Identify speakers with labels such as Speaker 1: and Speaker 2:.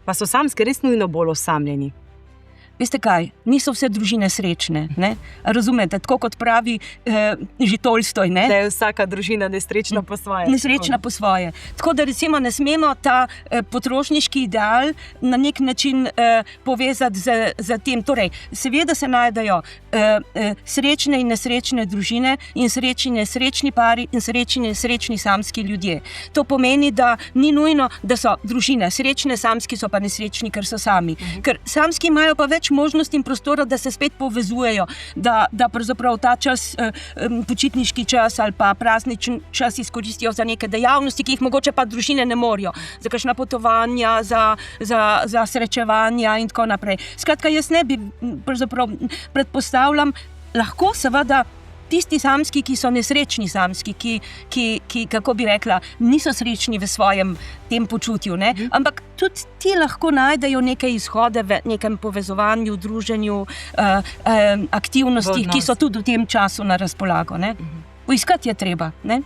Speaker 1: Pa so samske res nujno bolj osamljeni?
Speaker 2: Veste kaj, niso vse družine srečne, ne? Razumete, tako kot pravi že Tolstoj, ne?
Speaker 1: Da je vsaka družina nesrečna po svoje.
Speaker 2: Nesrečna po svoje. Tako da recimo ne smemo ta potrošniški ideal na nek način povezati z tem. Torej, seveda se najdejo srečne in nesrečne družine in srečni nesrečni pari in srečni nesrečni samski ljudje. To pomeni, da ni nujno, da so družine srečne, samski so pa nesrečni, ker so sami. Ker samski imajo pa več možnosti in prostora, da se spet povezujejo, da pravzaprav ta čas, počitniški čas ali pa praznični čas izkoristijo za neke dejavnosti, ki jih mogoče pa družine ne morejo. Za kakšna potovanja, za srečevanja in tako naprej. Skratka, jaz ne bi, pravzaprav predpostavljam, lahko seveda tisti samski, ki so nesrečni samski, ki kako bi rekla, niso srečni v svojem tem počutju, ne? Ampak tudi ti lahko najdejo neke izhode v nekem povezovanju, druženju, aktivnostih, ki so tudi v tem času na razpolago, ne? Poiskati je treba, ne?